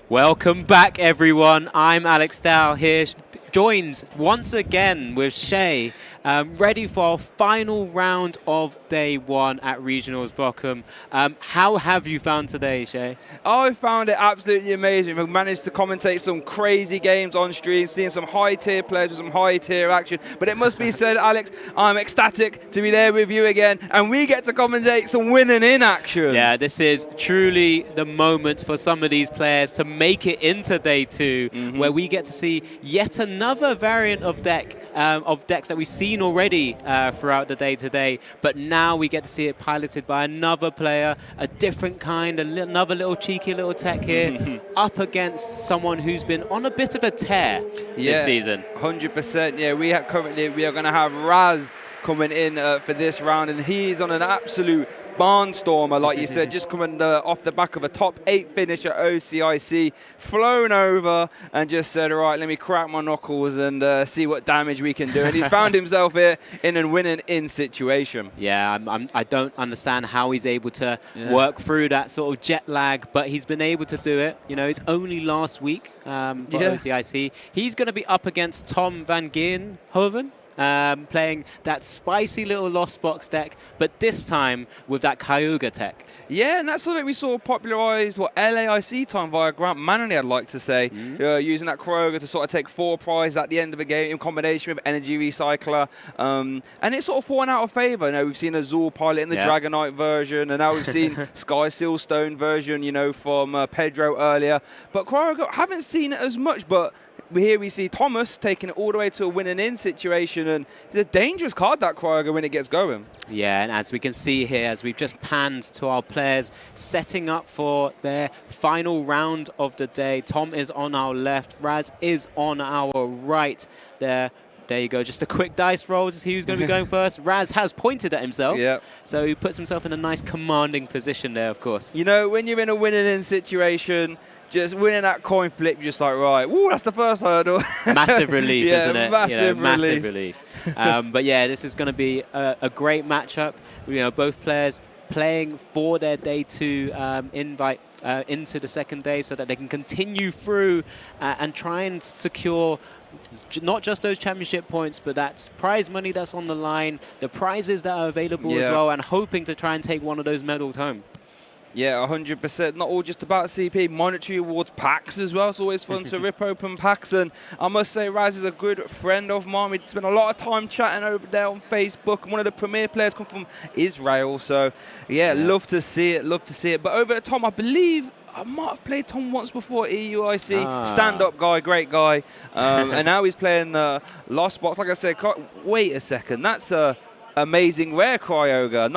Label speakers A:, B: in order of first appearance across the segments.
A: Welcome back, everyone. I'm Alex Dow here, joined once again with Shay, ready for our final round of day one at Regionals Bochum. How have you found today, Shay?
B: I found it absolutely amazing. We've managed to commentate some crazy games on stream, seeing some high-tier players with some high-tier action. But it must be said, Alex, I'm ecstatic to be there with you again, and we get to commentate some winning in action.
A: Yeah, this is truly the moment for some of these players to make it into day two, where we get to see yet another variant of decks that we've seen already throughout the day today. But now we get to see it piloted by another player, a different kind, another little cheeky little tech here, up against someone who's been on a bit of a tear this season.
B: 100%. Yeah, we are going to have Raz coming in for this round, and he's on an absolute barnstormer, like you said, just coming off the back of a top 8 finish at OCIC, flown over and just said, all right, let me crack my knuckles and see what damage we can do. And he's found himself here in a winning in situation.
A: Yeah, I don't understand how he's able to work through that sort of jet lag, but he's been able to do it. You know, it's only last week for OCIC. He's going to be up against Tom van Geenhoven. Playing that spicy little Lost Box deck, but this time with that Kyogre tech.
B: Yeah, and that's something we saw popularised, LAIC time via Grant Manley, I'd like to say, using that Kyogre to sort of take 4 prizes at the end of a game in combination with Energy Recycler. And it's sort of fallen out of favour. You know, we've seen Azul pilot in the Dragonite version, and now we've seen Sky Sealstone version, you know, from Pedro earlier. But Kyogre, haven't seen it as much, but here we see Thomas taking it all the way to a winning in situation, and it's a dangerous card, that Kyogre, when it gets going.
A: Yeah, and as we can see here, as we've just panned to our players setting up for their final round of the day, Tom is on our left, Raz is on our right. There you go, just a quick dice roll to see who's going to be going first. Raz has pointed at himself, so he puts himself in a nice commanding position there, of course.
B: You know, when you're in a winning in situation, just winning that coin flip, you're just like, right, woo, that's the first hurdle.
A: Massive relief, isn't it?
B: Massive relief.
A: But yeah, this is going to be a great matchup. You know, both players playing for their day two invite into the second day so that they can continue through and try and secure not just those championship points, but that's prize money that's on the line, the prizes that are available as well, and hoping to try and take one of those medals home.
B: Yeah, 100%. Not all just about CP. Monetary awards packs as well. It's always fun to rip open packs. And I must say, Raz is a good friend of mine. We spent a lot of time chatting over there on Facebook. One of the premier players come from Israel. So, yeah, love to see it. Love to see it. But over at Tom, I believe I might have played Tom once before at EUIC. Stand-up guy, great guy. And now he's playing Lost Box. Like I said, wait a second. That's amazing rare Kyogre.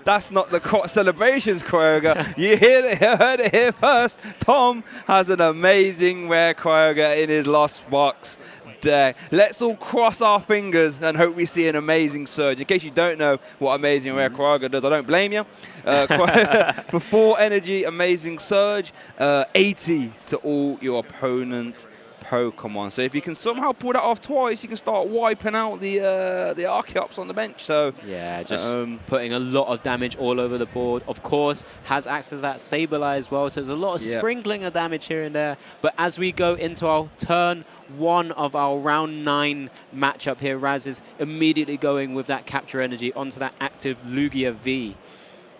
B: That's not the celebrations Kyogre. You heard it here first. Tom has an amazing rare Kyogre in his Lost Box deck. Let's all cross our fingers and hope we see an amazing surge. In case you don't know what amazing rare Kyogre does, I don't blame you. For 4 energy, amazing surge, 80 to all your opponents' Pokemon. So if you can somehow pull that off twice, you can start wiping out the Archeops on the bench. So
A: yeah, just putting a lot of damage all over the board. Of course, has access to that Sableye as well. So there's a lot of sprinkling of damage here and there. But as we go into our turn 1 of our round 9 matchup here, Raz is immediately going with that capture energy onto that active Lugia V.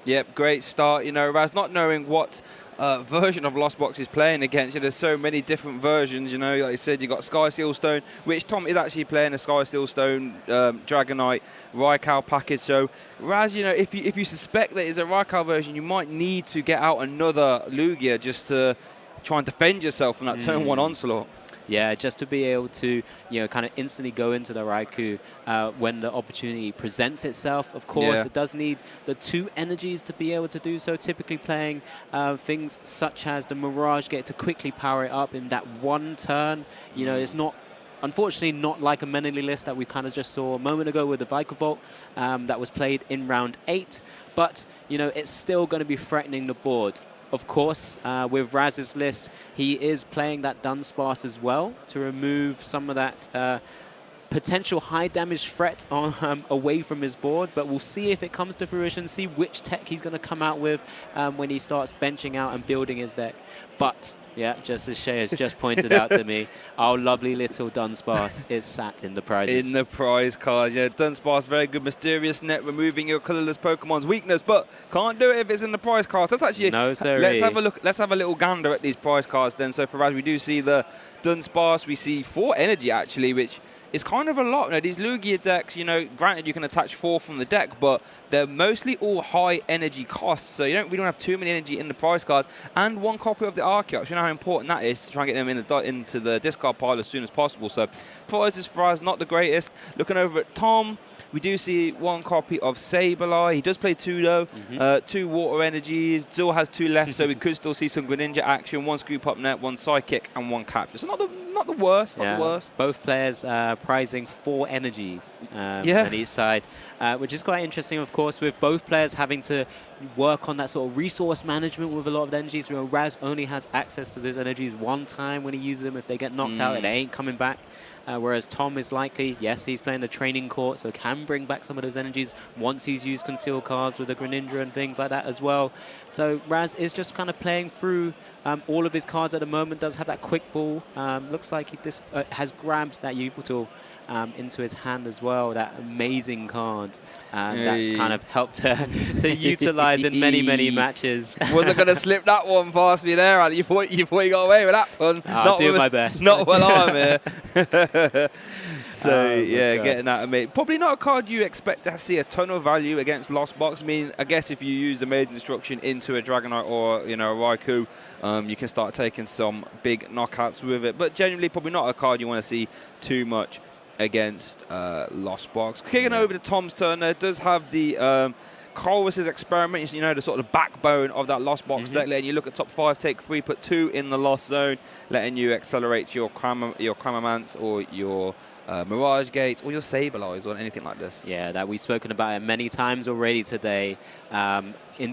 B: Yep, great start. You know, Raz not knowing what version of Lost Box is playing against. You know, there's so many different versions, you know, like you said, you got Sky Sealstone, which Tom is actually playing a Sky Sealstone Dragonite Raikou package. So Raz, you know, if you suspect that it's a Raikou version, you might need to get out another Lugia just to try and defend yourself from that turn 1 onslaught.
A: Yeah, just to be able to, you know, kind of instantly go into the Raikou when the opportunity presents itself. Of course, it does need the 2 energies to be able to do so. Typically playing things such as the Mirage Gate to quickly power it up in that 1 turn. You know, it's not, unfortunately, not like a Meneley list that we kind of just saw a moment ago with the Vikavolt that was played in round 8. But, you know, it's still going to be threatening the board. Of course, with Raz's list, he is playing that Dunsparce as well to remove some of that potential high damage threat on away from his board, but we'll see if it comes to fruition, see which tech he's going to come out with when he starts benching out and building his deck. But yeah, just as Shay has just pointed out to me, our lovely little Dunsparce is sat in the prizes.
B: In the prize card, yeah. Dunsparce, very good. Mysterious Net, removing your colorless Pokemon's weakness, but can't do it if it's in the prize card. That's actually,
A: no, sir.
B: Let's have a look. Let's have a little gander at these prize cards then. So for Raz, we do see the Dunsparce. We see 4 energy actually, which is kind of a lot. Now, these Lugia decks, you know, granted you can attach 4 from the deck, but they're mostly all high energy costs, so we don't have too many energy in the prize cards. And 1 copy of the Archeops. You know how important that is to try and get them into the discard pile as soon as possible. So prizes for us, not the greatest. Looking over at Tom, we do see 1 copy of Sableye. He does play 2 though. 2 water energies. Still has 2 left, so we could still see some Greninja action. 1 scoop up net, 1 psychic, and 1 capture. So not the worst. Not the worst.
A: Both players prizing 4 energies on each side, which is quite interesting, of course, with both players having to work on that sort of resource management with a lot of energies. You know, Raz only has access to those energies 1 time when he uses them. If they get knocked out, they ain't coming back. Whereas Tom is likely, yes, he's playing the training court, so can bring back some of those energies once he's used concealed cards with the Greninja and things like that as well. So Raz is just kind of playing through all of his cards at the moment, does have that quick ball. Looks like he has grabbed that Yveltal into his hand as well, that amazing card. That's kind of helped to utilize in many, many matches.
B: Wasn't going to slip that one past me there, Alan. You thought you got away with that one.
A: I'll do my best.
B: Not while I'm here. So, getting that. I mean, probably not a card you expect to see a ton of value against Lost Box. I mean, I guess if you use Amazing Destruction into a Dragonite or, you know, a Raikou, you can start taking some big knockouts with it. But generally, probably not a card you want to see too much against Lost Box. Kicking over to Tom's turn, there does have the Colress's Experiment, you know, the sort of backbone of that Lost Box deck, letting you look at top 5, take 3, put 2 in the Lost Zone, letting you accelerate your Cramormance or your Mirage Gate or your Sableyes or anything like this.
A: Yeah, that we've spoken about it many times already today,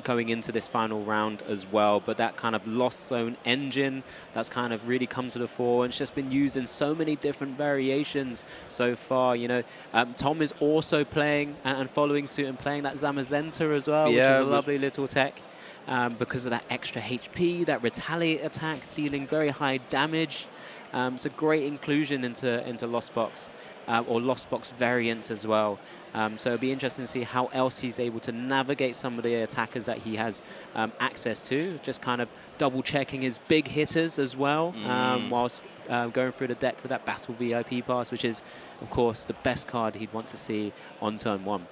A: going into this final round as well. But that kind of Lost Zone engine, that's kind of really come to the fore, and it's just been used in so many different variations so far. You know, Tom is also playing and following suit and playing that Zamazenta as well, which is a lovely little tech. Because of that extra HP, that retaliate attack, dealing very high damage. It's a great inclusion into Lost Box, or Lost Box variants as well. So it'll be interesting to see how else he's able to navigate some of the attackers that he has access to, just kind of double-checking his big hitters as well, whilst going through the deck with that Battle VIP pass, which is, of course, the best card he'd want to see on turn 1.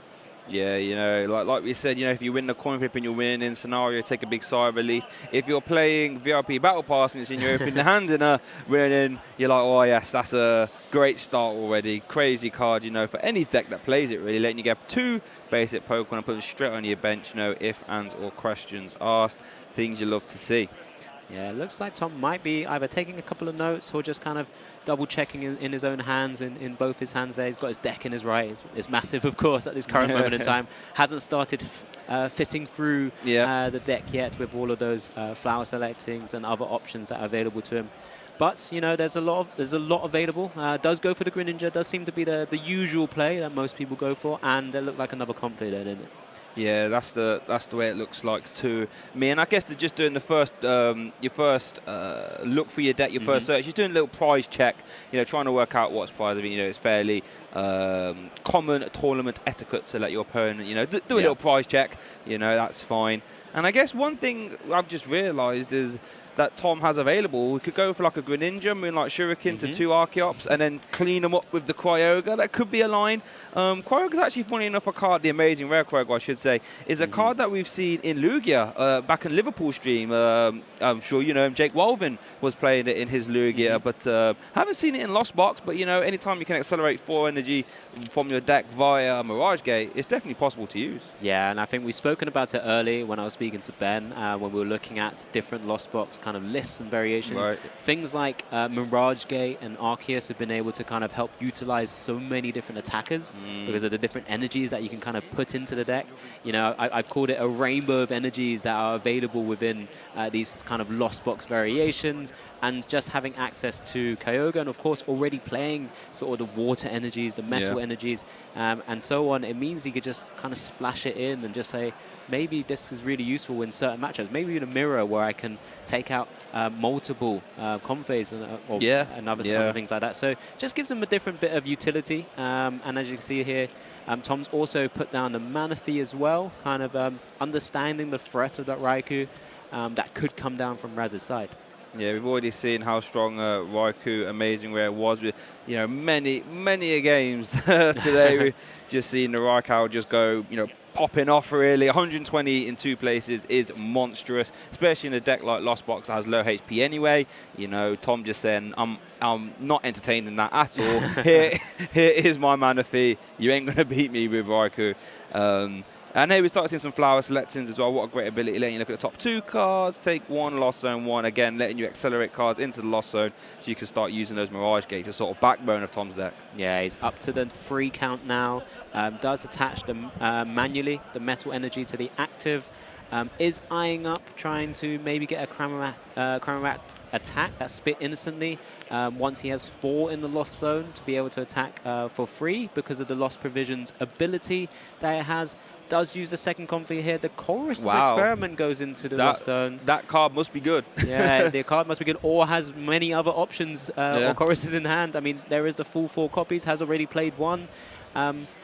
B: Yeah, you know, like we said, you know, if you win the coin flip and you're winning scenario, take a big sigh of relief. If you're playing VIP Battle Pass and it's in your open hand and winning, you're like, oh yes, that's a great start already. Crazy card, you know, for any deck that plays it, really, letting you get 2 basic Pokemon and put them straight on your bench, no ifs, ands, or questions asked. Things you love to see.
A: Yeah, it looks like Tom might be either taking a couple of notes or just kind of double-checking in his own hands, in both his hands there. He's got his deck in his right. It's massive, of course, at this current moment in time. Hasn't started fitting through the deck yet with all of those flower selectings and other options that are available to him. But, you know, there's a lot available. Does go for the Greninja. Does seem to be the usual play that most people go for. And it looked like another confident in it.
B: Yeah, that's the way it looks like to me. And I guess they're just doing the first, your first look for your deck, your first search. You're doing a little prize check, you know, trying to work out what's prize. I mean, you know, it's fairly common tournament etiquette to let your opponent, you know, do a little prize check. You know, that's fine. And I guess one thing I've just realised is that Tom has available, we could go for like a Greninja, Moonlight Shuriken to 2 Archeops, and then clean them up with the Kyogre. That could be a line. Kyogre's actually, funny enough, a card, the amazing rare Kyogre, I should say, is a card that we've seen in Lugia back in Liverpool stream. I'm sure you know him, Jake Walvin was playing it in his Lugia, but haven't seen it in Lost Box. But you know, anytime you can accelerate 4 energy from your deck via Mirage Gate, it's definitely possible to use. Yeah,
A: and I think we've spoken about it early when I was speaking to Ben, when we were looking at different Lost Box kind of lists and variations.
B: Right.
A: Things like Mirage Gate and Arceus have been able to kind of help utilize so many different attackers because of the different energies that you can kind of put into the deck. You know, I've called it a rainbow of energies that are available within these kind of lost box variations, and just having access to Kyogre, and of course already playing sort of the water energies, the metal energies, and so on. It means he could just kind of splash it in and just say, maybe this is really useful in certain matchups. Maybe in a mirror where I can take out multiple Comphase and other things like that. So just gives them a different bit of utility. And as you can see here, Tom's also put down the Manaphy as well, kind of understanding the threat of that Raikou that could come down from Raz's side.
B: Yeah, we've already seen how strong Raikou Amazing Rare was with, you know, many a games today. We've just seen the Raikou just go, you know, popping off really. 120 in 2 places is monstrous, especially in a deck like Lost Box that has low HP anyway. You know, Tom just saying, I'm not entertaining that at all. Here is my Manaphy. You ain't going to beat me with Raikou. And here we start seeing some flower selections as well. What a great ability, letting you look at the top 2 cards, take 1 Lost Zone 1, again, letting you accelerate cards into the Lost Zone so you can start using those Mirage Gates as sort of backbone of Tom's deck. Yeah,
A: he's up to the 3 count now, does attach them manually, the metal energy to the active, is eyeing up, trying to maybe get a Cramorat attack that spit instantly once he has 4 in the Lost Zone to be able to attack for free because of the Lost Provisions ability that it has. Does use the second Comfy here. The Chorus Experiment goes into the Lost Zone.
B: That card must be good.
A: Yeah, the card must be good, or has many other options or choruses in hand. I mean, there is the full 4 copies, has already played 1,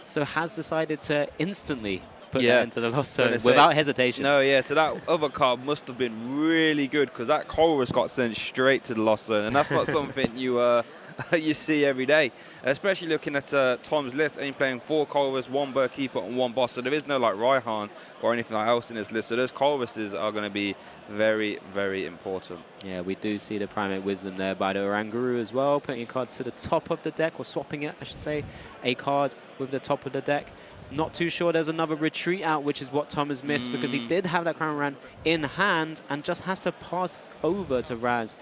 A: so has decided to instantly put that into the Lost Zone without hesitation.
B: No, so that other card must have been really good because that Chorus got sent straight to the Lost Zone, and that's not something you you see every day, especially looking at Tom's list. And he's playing 4 Chorus, 1 Burkeeper, and 1 Boss. So there is no like Raihan or anything like else in his list. So those Choruses are going to be very, very important.
A: Yeah, we do see the Primate Wisdom there by the Oranguru as well, putting a card to the top of the deck, or swapping it, I should say, a card with the top of the deck. Not too sure there's another retreat out, which is what Tom has missed because he did have that Cramoran in hand and just has to pass over to Raz.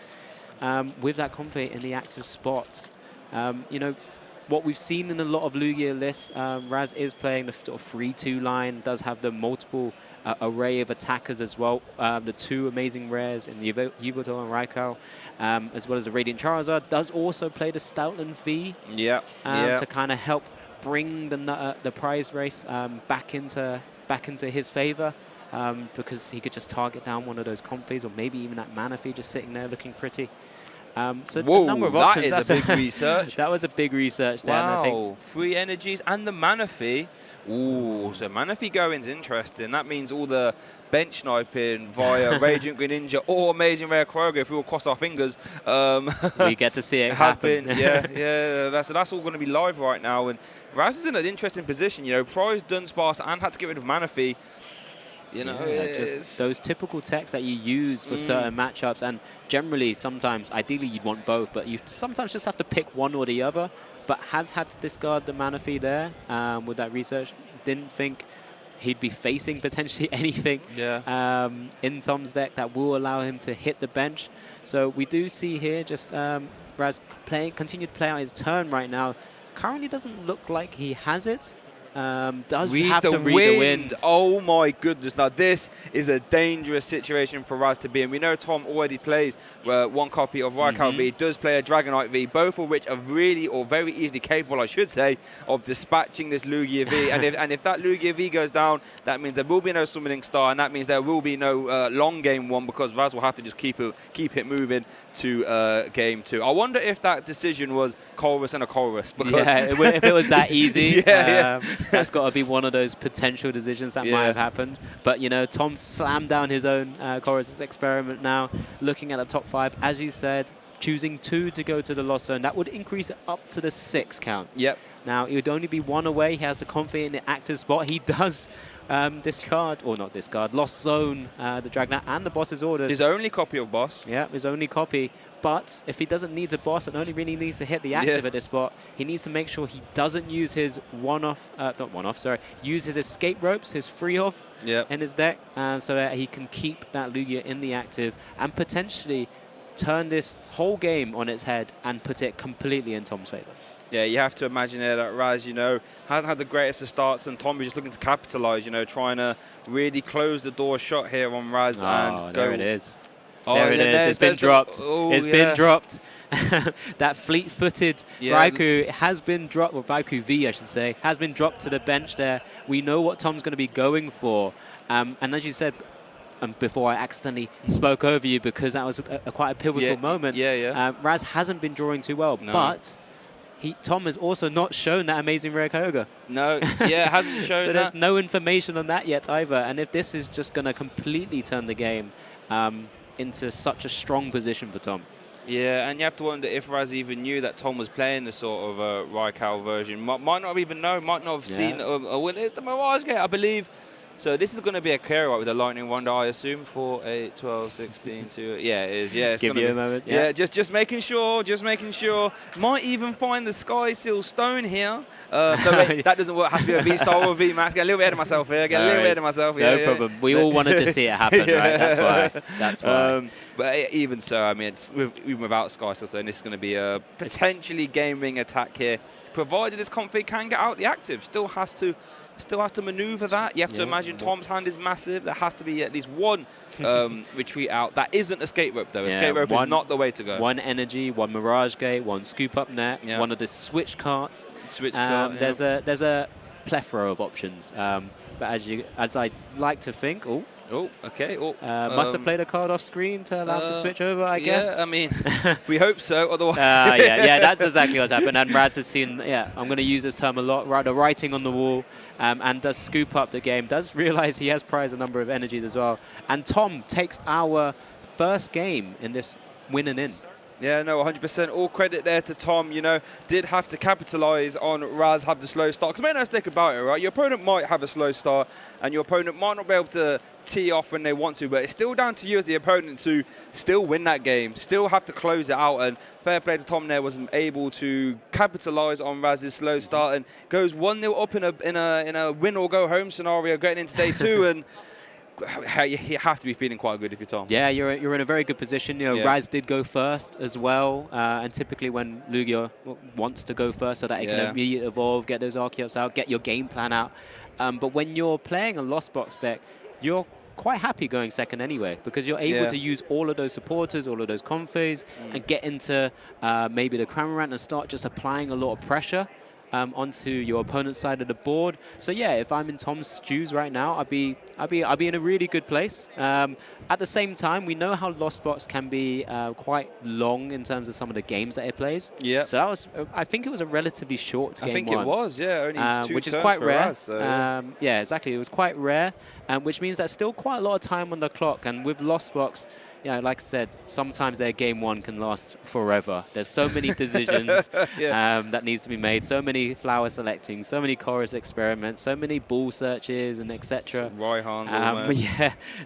A: With that Comfy in the active spot. You know, what we've seen in a lot of Lugia lists, Raz is playing the sort of 3-2 line, does have the multiple array of attackers as well. The 2 amazing rares in Yveltal and Raikou, as well as the Radiant Charizard, does also play the Stoutland V to kind of help bring the prize race back into his favor. Because he could just target down one of those Comfies, or maybe even that Manaphy just sitting there looking pretty. So
B: whoa,
A: a number of options.
B: That is a big research.
A: That was a big research there.
B: Wow,
A: I think
B: 3 energies and the Manaphy. Ooh, so Manaphy going's interesting. That means all the bench sniping via Radiant Greninja or Amazing Rare Kroger, if we all cross our fingers.
A: We get to see it happen.
B: That's all going to be live right now. And Raz is in an interesting position. You know, Prize, Dunsparce, and had to get rid of Manaphy. You know,
A: just those typical techs that you use for certain matchups, and generally, sometimes, ideally, you'd want both, but you sometimes just have to pick one or the other. But has had to discard the Manaphy there with that research. Didn't think he'd be facing potentially anything in Tom's deck that will allow him to hit the bench. So we do see here just Raz continue to play out his turn right now. Currently doesn't look like he has it. Does have to read the wind.
B: Oh my goodness. Now this is a dangerous situation for Raz to be in. We know Tom already plays 1 copy of Raikou V, does play a Dragonite V, both of which are really, or very easily capable, I should say, of dispatching this Lugia V. and if that Lugia V goes down, that means there will be no Summoning Star, and that means there will be no long game 1, because Raz will have to just keep it moving to game 2. I wonder if that decision was Chorus and a Chorus.
A: If it was that easy. That's got to be one of those potential decisions that might have happened. But, you know, Tom slammed down his own Chorus Experiment now, looking at the top 5. As you said, choosing 2 to go to the lost zone. That would increase it up to the 6 count.
B: Yep.
A: Now, he would only be 1 away. He has the confidence in the active spot. He does discard, or not discard, lost zone the Dragnat and the boss's orders.
B: His only copy of boss.
A: Yeah, his only copy. But if he doesn't need a boss and only really needs to hit the active at this spot, he needs to make sure he doesn't use his use his escape ropes, his free off in his deck, so that he can keep that Lugia in the active and potentially turn this whole game on its head and put it completely in Tom's favor.
B: Yeah, you have to imagine there that Raz, hasn't had the greatest of starts, and Tom is just looking to capitalize, trying to really close the door shut here on Raz. And
A: there it is.
B: Oh,
A: there it is. It's been dropped. It's been dropped. That fleet-footed Raikou has been dropped, or Raikou V, I should say, has been dropped to the bench there. We know what Tom's going to be going for. And as you said, before I accidentally spoke over you because that was quite a pivotal moment, Raz hasn't been drawing too well, but Tom has also not shown that amazing rare Kyogre.
B: No, hasn't shown
A: so there's no information on that yet either. And if this is just going to completely turn the game into such a strong position for Tom.
B: Yeah, and you have to wonder if Raz even knew that Tom was playing the sort of Raikou version. Might not have even known, might not have seen. Well, it's the Mirage Gate, I believe. So this is going to be a clear out with a Lightning Wonder, I assume, for 8, 12, 16, 2. Yeah, it is. Yeah, it's
A: give you a moment.
B: Yeah, just making sure. Might even find the Sky Seal Stone here. That doesn't work. Has to be a V-Star or a V-Max. Get a little bit ahead of myself here.
A: No problem. We all wanted to see it happen, right? That's why.
B: But even so, I mean, even without Sky Seal Stone, this is going to be a potentially game-winning attack here. Provided this config can get out the active, still has to maneuver that. You have to imagine Tom's hand is massive. There has to be at least one retreat out. That isn't escape rope, though. Escape rope is not the way to go.
A: One energy, one Mirage Gate, one scoop up net, one of the switch carts. There's a plethora of options. But as I like to think, must have played a card off screen to allow him to switch over, I guess.
B: Yeah, I mean, we hope so. Otherwise,
A: that's exactly what's happened. And Raz has seen, I'm going to use this term a lot, the writing on the wall, and does scoop up the game. Does realize he has prized a number of energies as well. And Tom takes our first game in this win and in.
B: Yeah, no, 100%. All credit there to Tom. Did have to capitalize on Raz have the slow start. Because make no mistake about it, right? Your opponent might have a slow start, and your opponent might not be able to tee off when they want to, but it's still down to you as the opponent to still win that game, still have to close it out. And fair play to Tom there, wasn't able to capitalize on Raz's slow start and goes 1-0 up in a win or go home scenario getting into day 2. And you have to be feeling quite good if you're Tom.
A: Yeah, you're in a very good position. Raz did go first as well, and typically when Lugia wants to go first so that it can immediately evolve, get those Archeops out, get your game plan out. But when you're playing a Lost Box deck, you're quite happy going second anyway, because you're able to use all of those supporters, all of those confays, and get into maybe the Cramorant and start just applying a lot of pressure onto your opponent's side of the board. So if I'm in Tom's shoes right now, I'd be in a really good place. At the same time, we know how Lost Box can be quite long in terms of some of the games that it plays. Yeah. So that was, I think it was a relatively short game.
B: I think it was, only 2
A: which is quite rare.
B: Us, so
A: exactly. It was quite rare, which means there's still quite a lot of time on the clock. And with Lost Box, like I said, sometimes their game 1 can last forever. There's so many decisions that needs to be made, so many flower selecting, so many chorus experiments, so many ball searches and etc.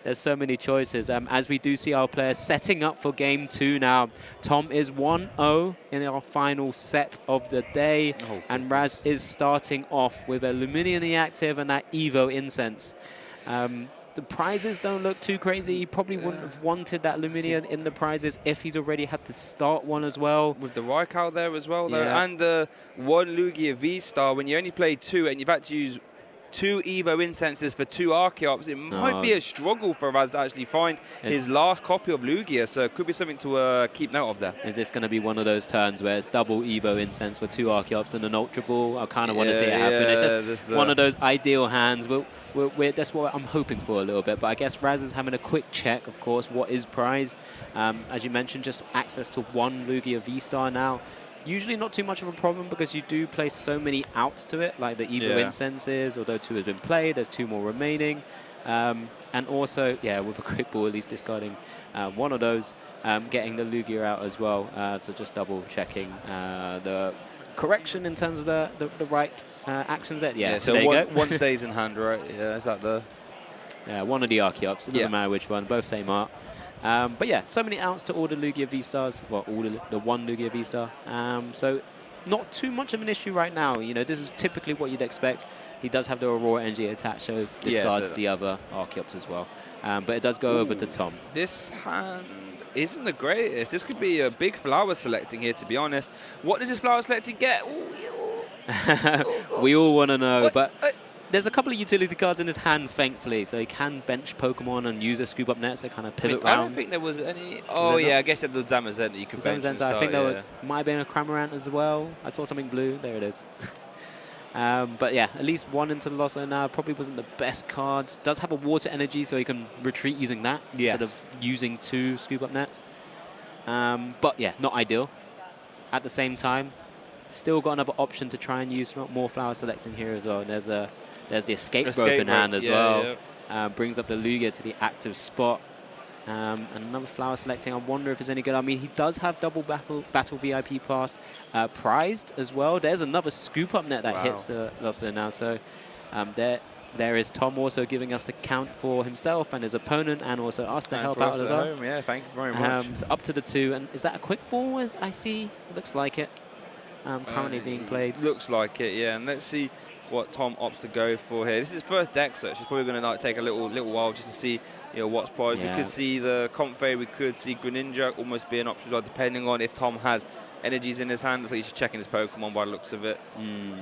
A: There's so many choices. As we do see our players setting up for game 2 now. Tom is 1-0 in our final set of the day, and Raz is starting off with a Luminia in the active and that Evo Incense. The prizes don't look too crazy. He probably wouldn't have wanted that Luminia in the prizes if he's already had to start one as well.
B: With the Raikou there as well, though, and the one Lugia V-Star, when you only play 2 and you've had to use 2 Evo Incenses for 2 Archeops, it might be a struggle for Raz to actually find his last copy of Lugia, so it could be something to keep note of there.
A: Is this going to be one of those turns where it's double Evo Incense for 2 Archeops and an Ultra Ball? I kind of want to see it happen. It's just one of those ideal hands. That's what I'm hoping for a little bit, but I guess Raz is having a quick check, of course, what is prized. As you mentioned, just access to 1 Lugia V-Star now. Usually not too much of a problem because you do place so many outs to it, like the Evo Incenses, although 2 has been played, there's 2 more remaining. And also, yeah, with a quick ball, at least discarding one of those, getting the Lugia out as well. So just double checking the correction in terms of the right actions there. Yeah, so there you go.
B: one stays in hand, right? Yeah, is that the...
A: Yeah, one of the Archeops. It doesn't matter which one, both same art. But yeah, so many outs to all the Lugia V-Stars. Well, all the one Lugia V-Star. So not too much of an issue right now. You know, this is typically what you'd expect. He does have the Aurora energy attached, so discards the other Archeops as well. But it does go over to Tom.
B: This hand isn't the greatest. This could be a big flower selecting here, to be honest. What does this flower selecting get?
A: We all want to know, but there's a couple of utility cards in his hand, thankfully, so he can bench Pokemon and use a scoop up net to kind of pivot round.
B: I don't think there was any... Oh, yeah, I guess there was Zamazenta that you could bench.
A: I think there might have been a Cramorant as well. I saw something blue. There it is. But yeah, at least one into the Lost Zone now. Probably wasn't the best card. Does have a water energy, so he can retreat using that instead of using 2 scoop up nets. But yeah, not ideal. At the same time, still got another option to try and use more flower selecting here as well. There's the escape rope in hand as well. Brings up the Lugia to the active spot. And another flower selecting. I wonder if it's any good. I mean, he does have double battle VIP pass prized as well. There's another scoop up net that hits the Lost Zone now. So there is Tom also giving us a count for himself and his opponent, and also us to help out as well.
B: Yeah, thank you very much.
A: So up to the 2. And is that a quick ball? I see. Looks like it. Currently being played.
B: Looks like it, yeah. And let's see what Tom opts to go for here. This is his first deck search. He's probably going to take a little while just to see what's prized.
A: Yeah.
B: We could see the Comfey, we could see Greninja almost be an option as well, depending on if Tom has energies in his hand. So he's checking his Pokemon by the looks of it.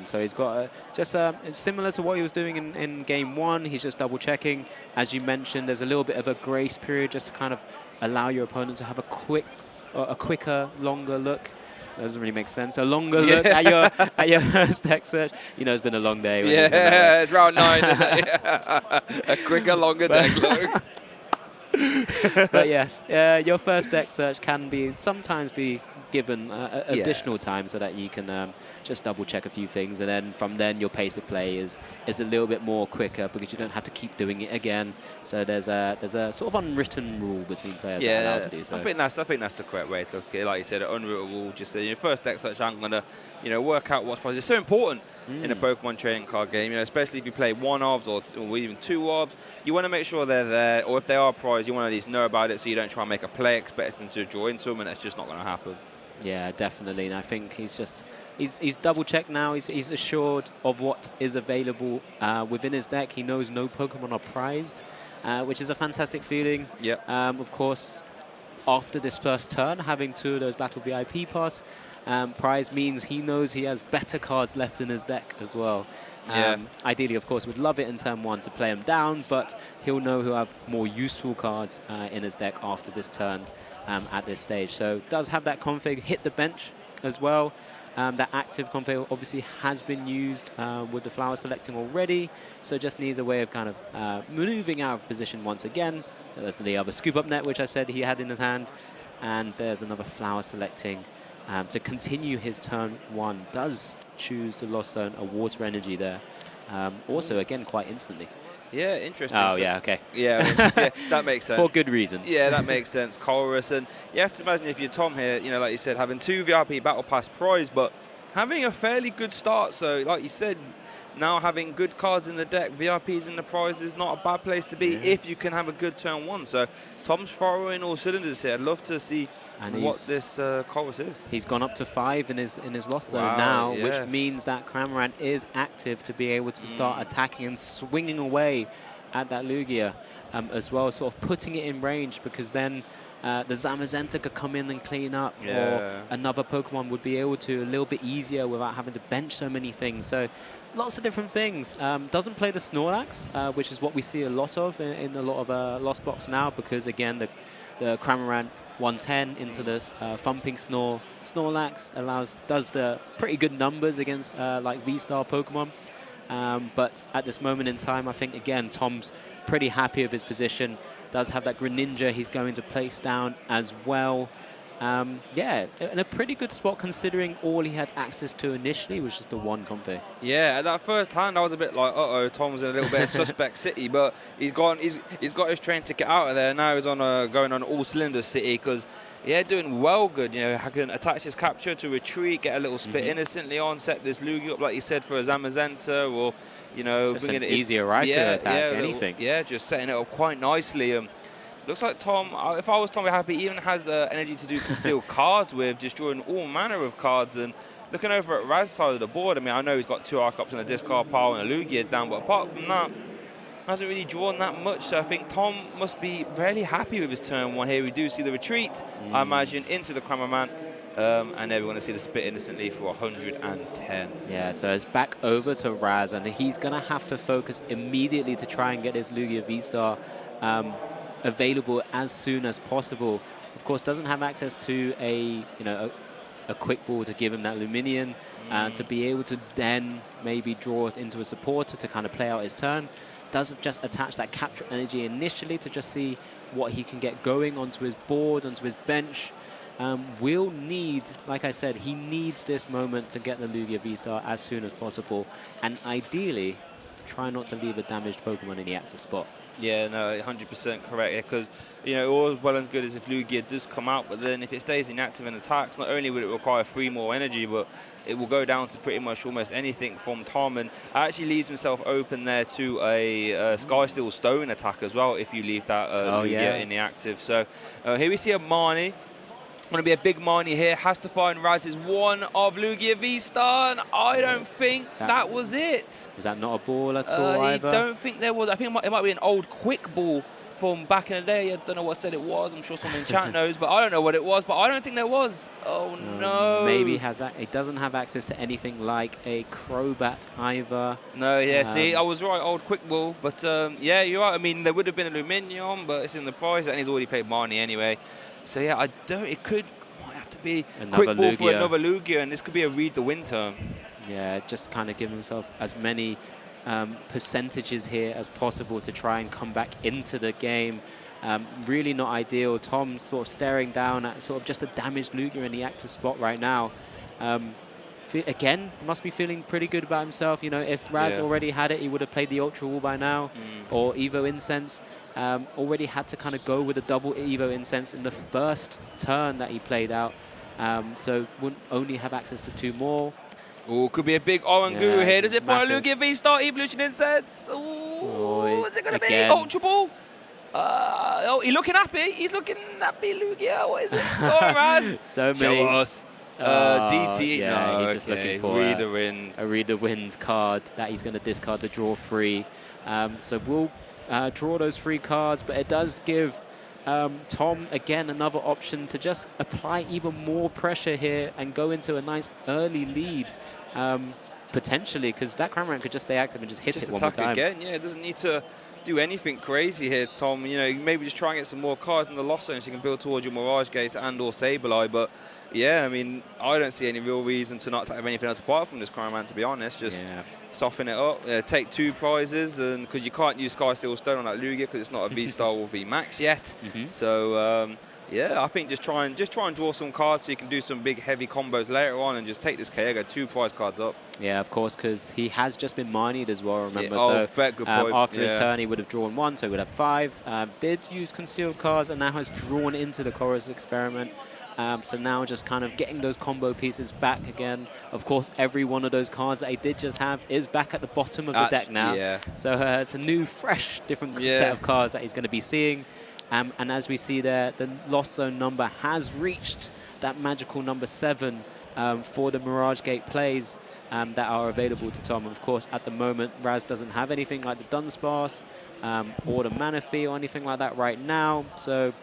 A: So he's got it's similar to what he was doing in game 1. He's just double checking. As you mentioned, there's a little bit of a grace period just to kind of allow your opponent to have a quicker, longer look. That doesn't really make sense. A longer look at your first deck search. You know, it's been a long day.
B: Yeah, it's round 9. A quicker, longer deck look.
A: But yes, your first deck search can sometimes be given additional time so that you can just double check a few things, and then from then your pace of play is a little bit more quicker because you don't have to keep doing it again. So there's a sort of unwritten rule between players that are allowed to do so.
B: I think that's the correct way to look at it. Like you said, an unwritten rule. Just your first deck search, I'm gonna work out what's possible. It's so important in a Pokemon trading card game, especially if you play one-offs or even two-offs. You want to make sure they're there, or if they are prized, you want to at least know about it so you don't try and make a play expecting to draw into them, and that's just not going to happen.
A: Yeah, definitely. And I think he's double checked now. He's assured of what is available within his deck. He knows no Pokemon are prized, which is a fantastic feeling.
B: Yep.
A: Of course, after this first turn, having 2 of those Battle VIP pass prize means he knows he has better cards left in his deck as well. Ideally, of course, would love it in turn 1 to play him down, but he'll know he'll have more useful cards in his deck after this turn at this stage. So does have that config, hit the bench as well. That active config obviously has been used with the flower selecting already, so just needs a way of kind of moving out of position once again. There's the other scoop up net, which I said he had in his hand, and there's another flower selecting to continue his turn 1. Does choose the Lost Zone, a water energy there. Also, again, quite instantly.
B: Yeah, interesting.
A: Oh, yeah, okay.
B: Yeah, that makes sense.
A: For good reason.
B: Yeah, that makes sense. Chorus, and you have to imagine if you're Tom here, like you said, having 2 VIP Battle Pass prize, but having a fairly good start. So, like you said, now having good cards in the deck, VIPs in the prize is not a bad place to be if you can have a good turn 1. So, Tom's firing all cylinders here. I'd love to see what this Chorus is.
A: He's gone up to 5 in his Lost Zone now, which means that Cramorant is active to be able to start attacking and swinging away at that Lugia as well, sort of putting it in range, because then the Zamazenta could come in and clean up, or another Pokemon would be able to a little bit easier without having to bench so many things. So lots of different things. Doesn't play the Snorlax, which is what we see a lot of in a lot of Lost Box now, because again the Cramorant 110 into the thumping Snorlax does the pretty good numbers against like V-Star Pokemon. But at this moment in time, I think again Tom's pretty happy with his position. Does have that Greninja he's going to place down as well. Yeah, in a pretty good spot considering all he had access to initially was just the one comfy.
B: Yeah, at that first hand, I was a bit like, uh-oh, Tom's in a little bit of suspect city, but he's got his train ticket out of there. Now he's on going on all cylinders city because, yeah, doing well good. You know, I can attach his capture to retreat, get a little spit innocently on, set this Lugia up like you said for a Zamazenta, or you know,
A: Just
B: bringing
A: an
B: it in.
A: easier Raikou attack, anything.
B: Just setting it up quite nicely. Looks like Tom, if I was Tom, Happy, even has energy to do concealed cards with, just drawing all manner of cards. And looking over at Raz's side of the board, I mean, I know he's got 2 Arcups in a discard pile and a Lugia down, but apart from that, hasn't really drawn that much. So I think Tom must be really happy with his turn 1 here. We do see the retreat, I imagine, into the Cameraman. And then we want to see the spit innocently for 110.
A: Yeah, so it's back over to Raz, and he's going to have to focus immediately to try and get his Lugia V-Star available as soon as possible. Of course, doesn't have access to a quick ball to give him that Luminion, to be able to then maybe draw it into a supporter to kind of play out his turn. Doesn't just attach that capture energy initially to just see what he can get going onto his board, onto his bench. Will need, like I said, he needs this moment to get the Lugia V-Star as soon as possible, and ideally try not to leave a damaged Pokemon in the active spot.
B: Yeah, no, 100% correct. Because, you know, all well and good as if Lugia does come out, but then if it stays inactive in attacks, not only will it require 3 more energy, but it will go down to pretty much almost anything from Tom. And actually leaves himself open there to a Skysteel Stone attack as well if you leave that Lugia in the active. So here we see a Marnie. Going to be a big Marnie here. Has to find Raz's one of Lugia V-Star, and I don't think that was it.
A: Was that not a ball at all either?
B: I don't think there was. I think it might be an old quick ball from back in the day. I don't know what set it was. I'm sure someone in chat knows, but I don't know what it was. But I don't think there was. Oh, no.
A: Maybe it doesn't have access to anything like a Crobat either.
B: No, yeah, see, I was right, old quick ball. But, yeah, you're right. I mean, there would have been a Luminion, but it's in the price, and he's already played Marnie anyway. So yeah, might have to be
A: another
B: quick ball
A: Lugia.
B: for another Lugia, and this could be a read the win turn.
A: Yeah, just kind of give himself as many percentages here as possible to try and come back into the game. Really not ideal. Tom sort of staring down at sort of just a damaged Lugia in the active spot right now. Again, must be feeling pretty good about himself. You know, if Raz already had it, he would have played the Ultra Wall by now, or Evo Incense. Already had to kind of go with a double Evo Incense in the first turn that he played out. So wouldn't only have access to 2 more.
B: Oh, could be a big Orangu here. Does it find a Lugia V-Star Evolution Incense? Ooh, is it going to be Ultra Ball? He's looking happy. He's looking happy, Lugia. What is it? Go on, Raz.
A: So many.
B: Show us. DT.
A: Yeah,
B: no,
A: he's just looking for
B: Read the Wind.
A: a Read the Wind card that he's going to discard to draw 3. So we'll draw those 3 cards, but it does give Tom, again, another option to just apply even more pressure here and go into a nice early lead, potentially, because that Cramorant could just stay active and just hit it one more time.
B: Again, yeah, it doesn't need to do anything crazy here, Tom. You know, maybe just try and get some more cards in the Lost Zone so you can build towards your Mirage Gates and or Sableye, but yeah, I mean, I don't see any real reason to not have anything else apart from this Cramorant, to be honest. Just soften it up, take 2 prizes, and because you can't use Skysteel Stone on that Lugia because it's not a V-Star or V-Max yet. So yeah, I think just try and draw some cards so you can do some big heavy combos later on and just take this Kyogre 2 prize cards up.
A: Yeah, of course, because he has just been Marnied as well, remember.
B: Yeah,
A: so
B: good point.
A: after his turn, he would have drawn 1, so he would have 5. Did use concealed cards and now has drawn into the Chorus Experiment. So now just kind of getting those combo pieces back again. Of course, every one of those cards that he did just have is back at the bottom of the deck now.
B: Yeah.
A: So it's a new, fresh, different set of cards that he's going to be seeing. And as we see there, the Lost Zone number has reached that magical number 7 for the Mirage Gate plays that are available to Tom. Of course, at the moment, Raz doesn't have anything like the Dunsparce or the Manaphy or anything like that right now. So,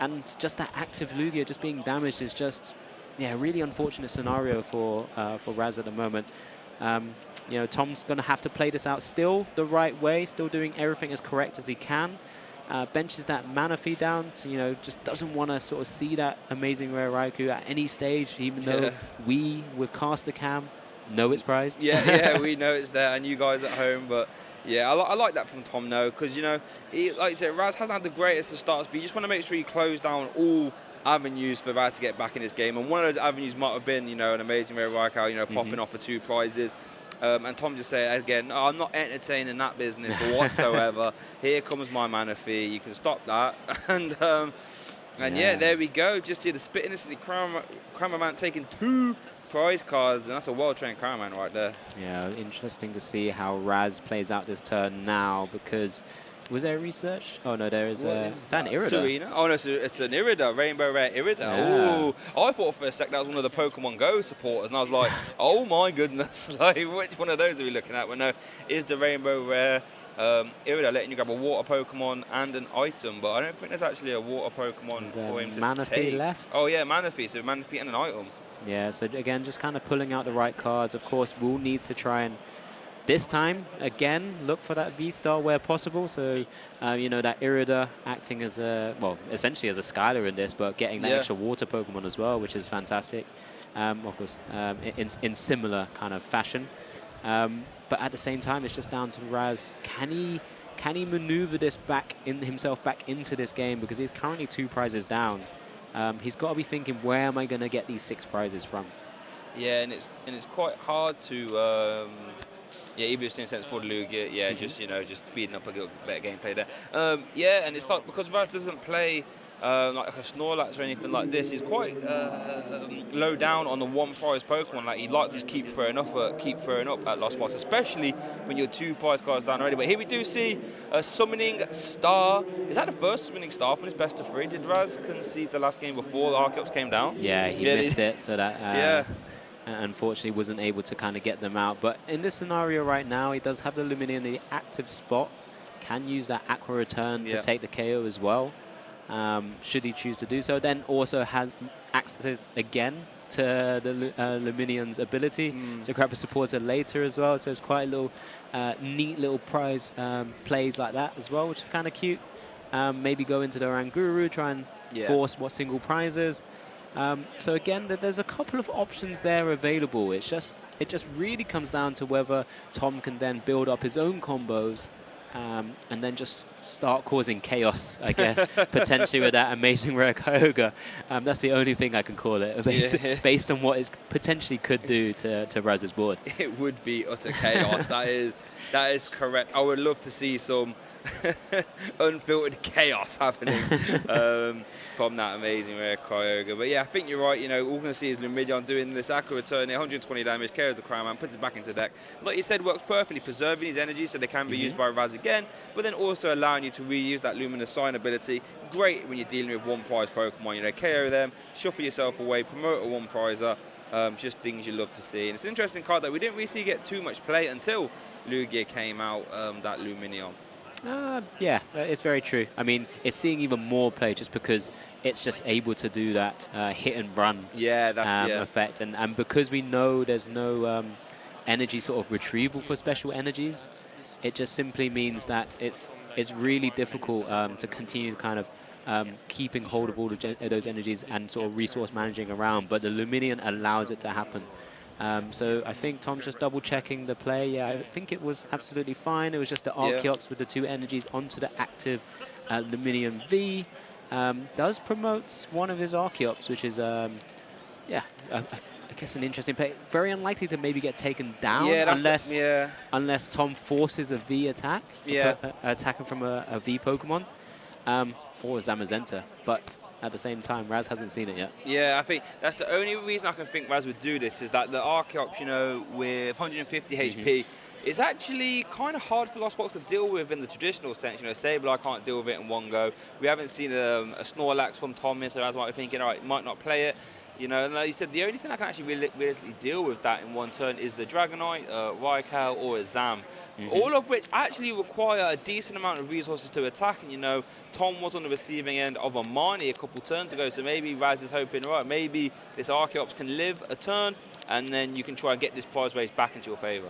A: and just that active Lugia just being damaged is just, yeah, really unfortunate scenario for Raz at the moment. You know, Tom's going to have to play this out still the right way, still doing everything as correct as he can. Benches that Manaphy down, so, you know, just doesn't want to sort of see that amazing rare Raikou at any stage, even though we, with Caster Cam, know it's prized.
B: Yeah, we know it's there, and you guys at home, but yeah, I like that from Tom, though, because, you know, like you said, Raz hasn't had the greatest of starts, but you just want to make sure you close down all avenues for Raz to get back in this game. And one of those avenues might have been, an amazing rare Raikkow, popping off for 2 prizes. And Tom just said again, no, I'm not entertaining that business whatsoever. Here comes my mana fee. You can stop that. And yeah, there we go. Just here, the spit innocently, Cramorant taking 2 prize cards, and that's a well-trained Cramorant right there.
A: Yeah, interesting to see how Raz plays out this turn now, because was there research? Oh no, there is is that an Irida?
B: Serena? Oh no, it's an Irida, Rainbow Rare Irida.
A: Yeah.
B: Ooh, I thought for a sec that was one of the Pokemon Go supporters, and I was like, oh my goodness, like which one of those are we looking at? Well, no, is the Rainbow Rare Irida letting you grab a water Pokemon and an item, but I don't think there's actually a water Pokemon for him to
A: Manaphy
B: take.
A: left?
B: Oh yeah, Manaphy, so Manaphy and an item.
A: Yeah, so again, just kind of pulling out the right cards. Of course, we'll need to try and, this time, again, look for that V-Star where possible. So, that Irida acting as essentially as a Skylar in this, but getting that extra water Pokemon as well, which is fantastic. Of course, in similar kind of fashion. But at the same time, it's just down to Raz. Can he maneuver this himself back into this game? Because he's currently 2 prizes down. He's got to be thinking, where am I going to get these 6 prizes from? Yeah,
B: and it's quite hard to even just in a sense for Lugia, just speeding up a little better gameplay there. And it's like because Raz doesn't play like a Snorlax or anything like this, he's quite low down on the 1 prize Pokemon. Like he likes to just keep throwing up at last spots, especially when you're 2 prize cards down already. But here we do see a Summoning Star. Is that the first Summoning Star from his best of 3? Did Raz concede the last game before the Archeops came down?
A: Yeah, he missed it, so that unfortunately wasn't able to kind of get them out. But in this scenario right now, he does have the Lumineon in the active spot, can use that Aqua Return to take the KO as well, should he choose to do so. Then also has access again to the Lumineon's ability to grab a supporter later as well. So it's quite a little neat little prize plays like that as well, which is kind of cute. Maybe go into the Oranguru, try and force what single prizes. So again, there's a couple of options there available. It just really comes down to whether Tom can then build up his own combos and then just start causing chaos, I guess, potentially with that amazing rare Kyogre. That's the only thing I can call it, based on what it potentially could do to Raz's board.
B: It would be utter chaos. that is correct. I would love to see some unfiltered chaos happening from that amazing rare Kyogre. But yeah, I think you're right. All we're going to see is Lumineon doing this Aqua Return, 120 damage, KOs the Cramorant, puts it back into deck. Like you said, works perfectly, preserving his energy so they can be used by Raz again, but then also allowing you to reuse that Luminous Sign ability. Great when you're dealing with 1 prize Pokemon. KO them, shuffle yourself away, promote a 1 prizer. Just things you love to see. And it's an interesting card that we didn't really see get too much play until Lugia came out, that Lumineon.
A: Yeah, it's very true. I mean, it's seeing even more play just because it's just able to do that hit and run effect. And because we know there's no energy sort of retrieval for special energies, it just simply means that it's really difficult to continue kind of keeping hold of all those energies and sort of resource managing around. But the Lumineon allows it to happen. So I think Tom's just double-checking the play. Yeah, I think it was absolutely fine. It was just the Archeops with the 2 energies onto the active Lumineon V. Does promote one of his Archeops, which is, I guess an interesting play. Very unlikely to maybe get taken down unless Tom forces a V attack, attacking from a V Pokemon, or Zamazenta. But at the same time, Raz hasn't seen it yet.
B: Yeah, I think that's the only reason I can think Raz would do this, is that the Archeops, with 150 HP, is actually kind of hard for Lost Box to deal with in the traditional sense. Sableye can't deal with it in one go. We haven't seen a Snorlax from Tom here, so Raz might be thinking, all right, might not play it. And like you said, the only thing I can actually realistically deal with that in one turn is the Dragonite, Raikkow, or a Zam. All of which actually require a decent amount of resources to attack. And, Tom was on the receiving end of a Marnie a couple turns ago, so maybe Raz is hoping, right, maybe this Archeops can live a turn, and then you can try and get this prize race back into your favor.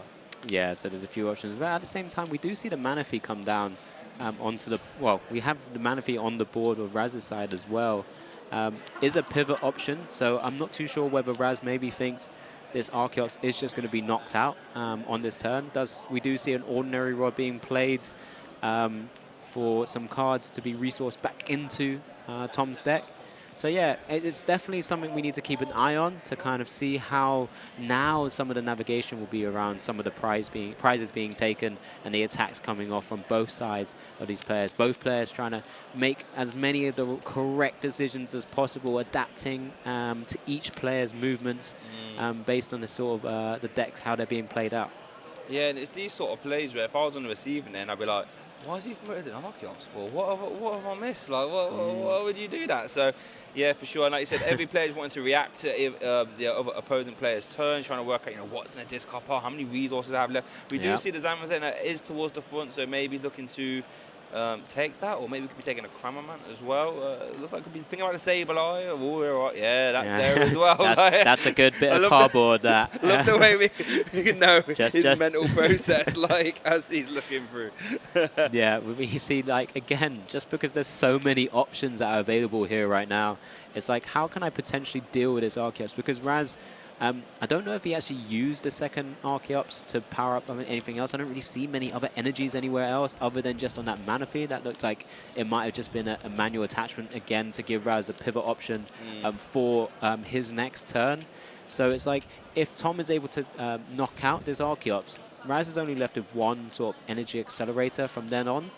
A: Yeah, so there's a few options. But at the same time, we do see the Manaphy come down onto the... Well, we have the Manaphy on the board of Raz's side as well. Is a pivot option, so I'm not too sure whether Raz maybe thinks this Archeops is just going to be knocked out on this turn. We do see an Ordinary Rod being played for some cards to be resourced back into Tom's deck. So yeah, it's definitely something we need to keep an eye on to kind of see how now some of the navigation will be around some of the prizes being taken and the attacks coming off from both sides of these players. Both players trying to make as many of the correct decisions as possible, adapting to each player's movements based on the sort of the decks, how they're being played out.
B: Yeah, and it's these sort of plays where if I was on the receiving end, I'd be like, why is he promoted an Archeops for? What have I missed? Like, why would you do that? So, yeah, for sure. And like you said, every player is wanting to react to the other opposing player's turn, trying to work out, what's in the disc hopper, how many resources I have left. We do see the Zamazenta is towards the front, so maybe looking to take that, or maybe we could be taking a Crammerman as well. Looks like we could be thinking about the Sableye. Oh, yeah, that's there as well.
A: That's a good bit of cardboard. That
B: love the way we can know his mental process, as he's looking through.
A: Yeah, you see, again, just because there's so many options that are available here right now, it's like, how can I potentially deal with this Archeops? Because Raz, I don't know if he actually used the second Archeops to power up anything else. I don't really see many other energies anywhere else other than just on that mana feed. That looked like it might have just been a manual attachment again to give Raz a pivot option for his next turn. So it's like, if Tom is able to knock out this Archeops, Raz is only left with one sort of energy accelerator from then on,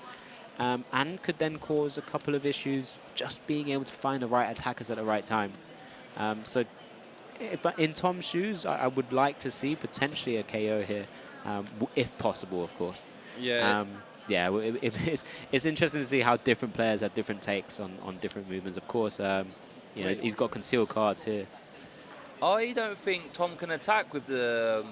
A: and could then cause a couple of issues just being able to find the right attackers at the right time. So in Tom's shoes, I would like to see potentially a KO here, if possible, of course.
B: Yeah.
A: Yeah, it's interesting to see how different players have different takes on different movements. Of course, he's got concealed cards here.
B: I don't think Tom can attack with the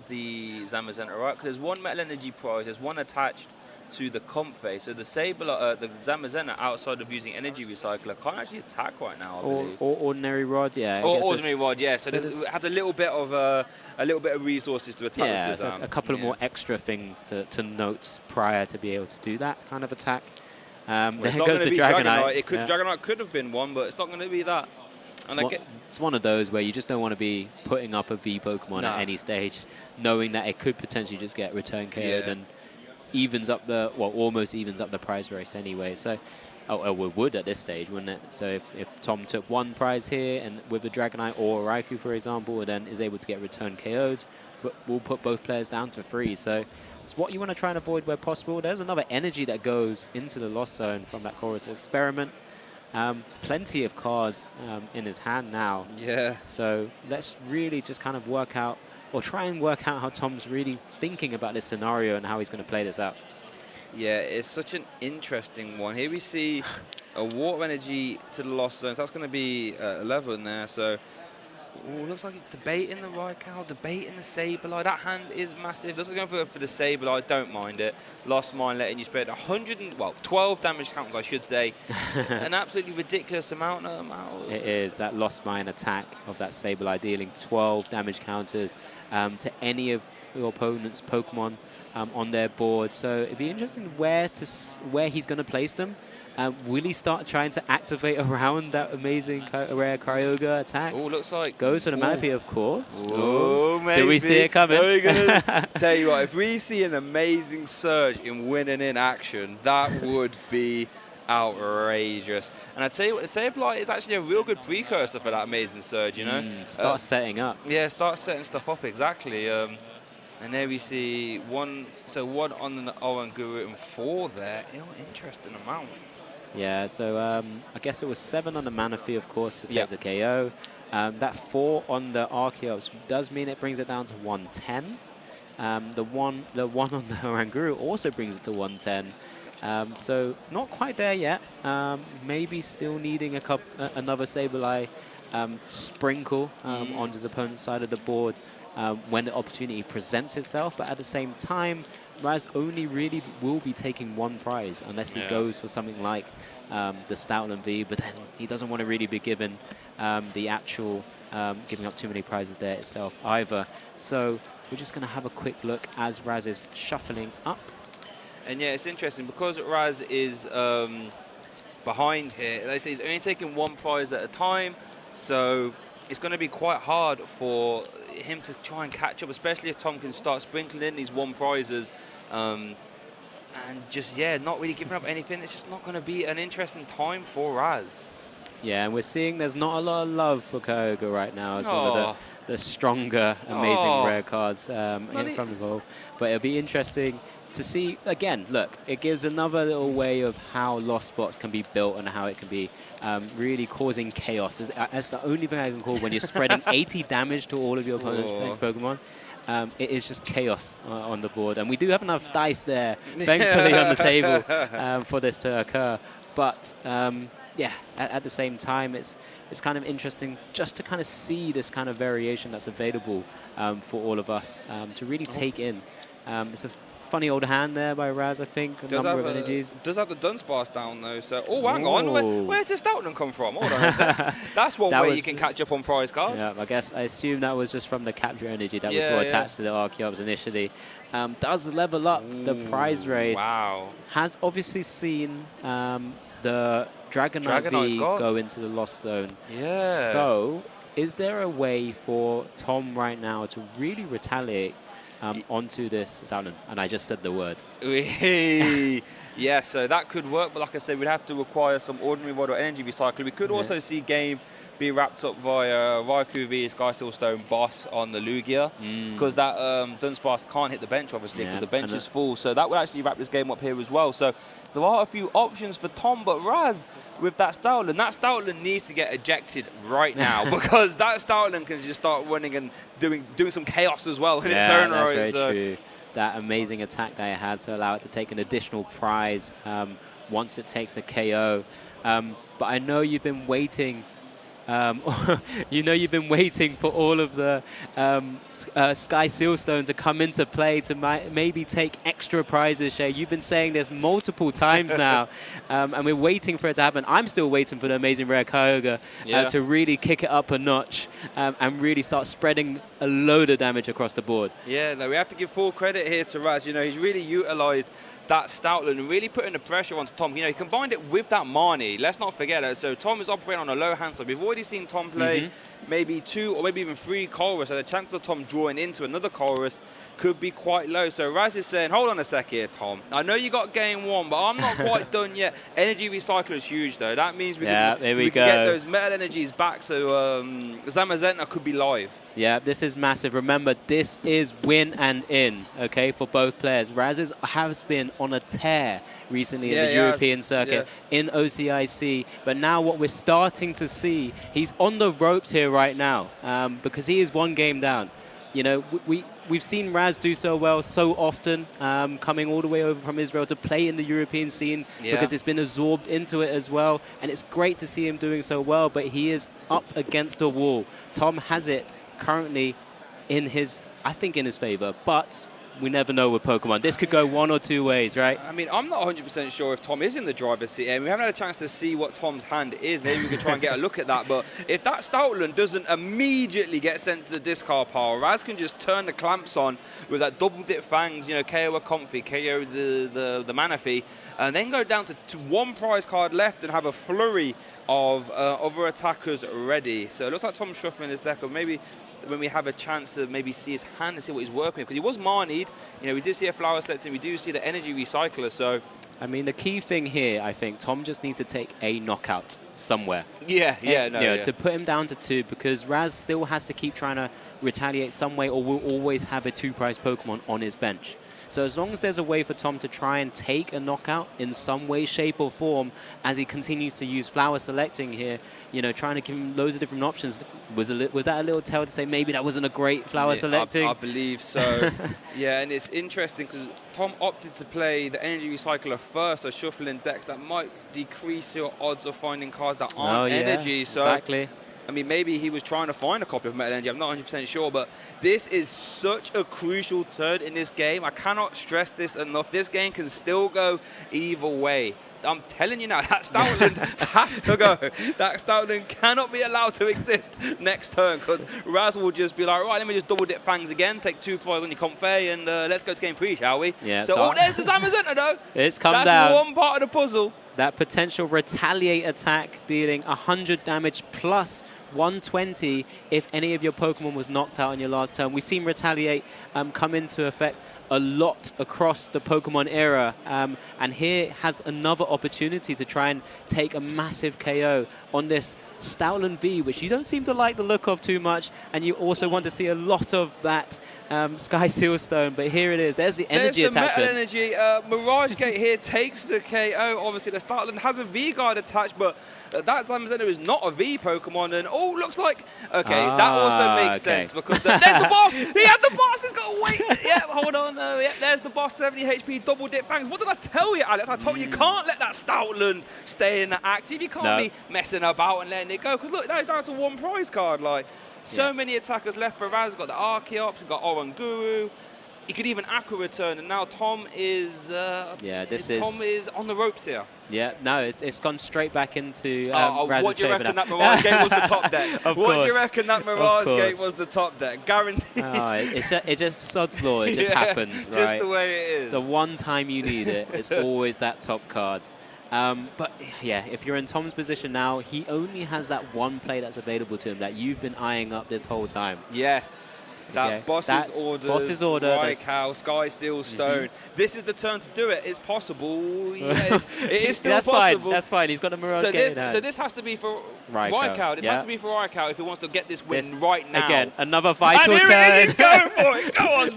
B: Zamazenta, right? Because there's one Metal Energy prize, there's one attached to the Comfey. So the the Zamazenta, outside of using Energy Recycler, can't actually attack right now, I believe.
A: Or Ordinary Rod, yeah.
B: Or Ordinary Rod, yeah. So it has a little bit of resources to attack with the Zam.
A: So a couple of more extra things to note prior to be able to do that kind of attack. There goes the Dragonite.
B: Dragonite could have been one, but it's not going to be that.
A: It's one of those where you just don't want to be putting up a V Pokemon at any stage, knowing that it could potentially just get return KO'd and evens up almost evens up the prize race anyway. So, it would at this stage, wouldn't it? So if Tom took one prize here and with the Dragonite or Raikou, for example, then is able to get return KO'd, but we'll put both players down to 3. So it's what you want to try and avoid where possible. There's another energy that goes into the Lost Zone from that Chorus Experiment. Plenty of cards in his hand now.
B: Yeah.
A: So let's really just kind of work out, or try and work out how Tom's really thinking about this scenario and how he's going to play this out.
B: Yeah, it's such an interesting one. Here we see a Water Energy to the Lost Zones. That's going to be 11 there. So, looks like he's debating the Raikou, debating the Sableye. That hand is massive. Looks like he's going for the Sableye. Don't mind it. Lost Mine letting you spread 12 damage counters, I should say. An absolutely ridiculous amount.
A: It is. That Lost Mine attack of that Sableye dealing 12 damage counters to any of your opponent's Pokemon on their board. So it'd be interesting where he's going to place them. Will he start trying to activate around that amazing rare Kyogre attack?
B: Oh, looks like...
A: Goes for the Manaphy, of course.
B: Oh, maybe.
A: Do we see it coming?
B: Tell you what, if we see an amazing surge in winning in action, that would be outrageous. And I tell you what, the Sableye is actually a real good precursor for that amazing surge,
A: Start setting up.
B: Yeah, start setting stuff up, exactly. And there we see one on the Oranguru and 4 there. Interesting amount.
A: Yeah, so I guess it was 7 on the Manaphy, of course, to take the KO. That 4 on the Archeops does mean it brings it down to 110. The one on the Oranguru also brings it to 110. So not quite there yet. Maybe still needing another Sableye sprinkle on his opponent's side of the board when the opportunity presents itself. But at the same time, Raz only really will be taking one prize unless he goes for something like the Stoutland V, but then he doesn't want to really be given the actual giving up too many prizes there itself either. So we're just going to have a quick look as Raz is shuffling up.
B: And yeah, it's interesting because Raz is behind here. Like I say, he's only taking one prize at a time, so it's going to be quite hard for him to try and catch up, especially if Tom can start sprinkling in these one prizes and just, not really giving up anything. It's just not going to be an interesting time for Raz.
A: Yeah, and we're seeing there's not a lot of love for Kyogre right now as one of the stronger, amazing rare cards from Evolve. But it'll be interesting to see, again, look, it gives another little way of how Lost Spots can be built and how it can be really causing chaos. That's the only thing I can call when you're spreading 80 damage to all of your opponent's Pokemon. It is just chaos on the board. And we do have enough dice there, thankfully, on the table for this to occur. But yeah, at the same time, it's kind of interesting just to kind of see this kind of variation that's available for all of us to really take in. It's a funny old hand there by Raz, I think. A number of energies.
B: Does have the Dunsparce down though. So, hang on. Where's this Stoutland come from? Hold on a sec. That's one way you can catch up on prize cards.
A: Yeah, I assume that was just from the capture energy that we saw attached to the Archeops initially. Does level up the prize race.
B: Wow.
A: Has obviously seen the Dragonite V go into the Lost Zone.
B: Yeah.
A: So, is there a way for Tom right now to really retaliate onto this Stoutland? And I just said the word.
B: Yeah, so that could work, but like I said, we'd have to require some ordinary rod or energy recycling. We could also see game be wrapped up via Raikou v Sky Stone boss on the Lugia, because that Dunsparce can't hit the bench, obviously, because the bench is full. So that would actually wrap this game up here as well. So there are a few options for Tom, but Raz, with that Stoutland needs to get ejected right now, because that Stoutland can just start running and doing some chaos as well in its own right.
A: That's very true. That amazing attack that it has to allow it to take an additional prize once it takes a KO. But I know you've been waiting. You've been waiting for all of the Sky Sealstone to come into play to maybe take extra prizes, Shay. You've been saying this multiple times now, and we're waiting for it to happen. I'm still waiting for the amazing rare Kyogre to really kick it up a notch and really start spreading a load of damage across the board. Yeah,
B: no, we have to give full credit here to Raz. He's really utilized that Stoutland and really putting the pressure onto Tom. He combined it with that Marnie. Let's not forget that. So Tom is operating on a low hand side. We've already seen Tom play maybe 2 or maybe even 3 Colress, so the chance of Tom drawing into another Colress could be quite low. So Raz is saying, hold on a sec here, Tom. I know you got game 1, but I'm not quite done yet. Energy recycle is huge, though. That means we can get those metal energies back, so Zamazenta could be live.
A: Yeah, this is massive. Remember, this is win and in, okay, for both players. Raz has been on a tear recently in the European circuit, in OCIC. But now what we're starting to see, he's on the ropes here right now because he is 1 game down. We've seen Raz do so well so often, coming all the way over from Israel to play in the European scene because it's been absorbed into it as well. And it's great to see him doing so well, but he is up against a wall. Tom has it currently in his favor, but we never know with Pokemon. This could go 1 or 2 ways, right?
B: I mean, I'm not 100% sure if Tom is in the driver's seat, and we haven't had a chance to see what Tom's hand is. Maybe we could try and get a look at that, but if that Stoutland doesn't immediately get sent to the discard pile, Raz can just turn the clamps on with that double dip fangs, KO a Comfy, KO the Manaphy, and then go down to 1 prize card left and have a flurry of other attackers ready. So it looks like Tom's shuffling his deck, or maybe when we have a chance to maybe see his hand and see what he's working with, because he was Marnied. We did see a Flower Selecting, we do see the Energy Recycler, so...
A: I mean, the key thing here, I think, Tom just needs to take a knockout somewhere.
B: To
A: put him down to 2, because Raz still has to keep trying to retaliate some way, or will always have a 2-prize Pokemon on his bench. So as long as there's a way for Tom to try and take a knockout in some way, shape, or form, as he continues to use Flower Selecting here, trying to give him loads of different options. Was that a little tell to say maybe that wasn't a great Flower Selecting?
B: I believe so. And it's interesting because Tom opted to play the Energy Recycler first, so shuffling decks that might decrease your odds of finding cards that aren't energy. So
A: exactly.
B: I mean, maybe he was trying to find a copy of Metal Energy. I'm not 100% sure, but this is such a crucial turn in this game. I cannot stress this enough. This game can still go either way. I'm telling you now, that Stoutland has to go. That Stoutland cannot be allowed to exist next turn, because Raz will just be like, right, let me just double dip fangs again, take 2 prizes on your Comfey, and let's go to game 3, shall we?
A: Yeah.
B: So there's the Zamazenta, though.
A: It's come down.
B: That's 1 part of the puzzle.
A: That potential retaliate attack dealing 100 damage plus 120 if any of your Pokemon was knocked out in your last turn. We've seen Retaliate come into effect a lot across the Pokemon era, and here has another opportunity to try and take a massive KO on this Stoutland V, which you don't seem to like the look of too much, and you also want to see a lot of that Sky Seal Stone, but here it is. There's the energy attack.
B: There's the metal energy. Mirage Gate here takes the KO. Obviously, the Stoutland has a V-Guard attached, but that Zamazenta is not a V Pokemon, and looks like... Okay, that also makes sense, because there's the boss! He had the boss! He's got to wait! Yeah, hold on, though. Yeah, there's the boss, 70 HP, double dip fangs. What did I tell you, Alex? I told you can't let that Stoutland stay in the active. You can't be messing about and letting it go, because look, now he's down to one prize card, like... So many attackers left for Raz. Got the Archeops, got Oranguru. He could even Aqua Return, and now Tom is... Tom is on the ropes here.
A: Yeah, no, it's gone straight back into
B: Raz's
A: What
B: do you reckon that Mirage Gate was the top deck?
A: What
B: do you reckon that Mirage Gate was the top deck? Guaranteed.
A: It just sod's law. It just happens, right?
B: Just the way it is.
A: The one time you need it, it's always that top card. But yeah, if you're in Tom's position now, he only has that one play that's available to him that you've been eyeing up this whole time.
B: Yes. That boss's order, Raikou, Sky Steel Stone. This is the turn to do it. It's possible. Yes, it is still possible.
A: That's fine. He's got a Mirage Gate in hand.
B: So this has to be for Raikou. This has to be for Raikou if he wants to get this win right now.
A: Again, another vital turn.
B: And here it is. Go for it. Go on,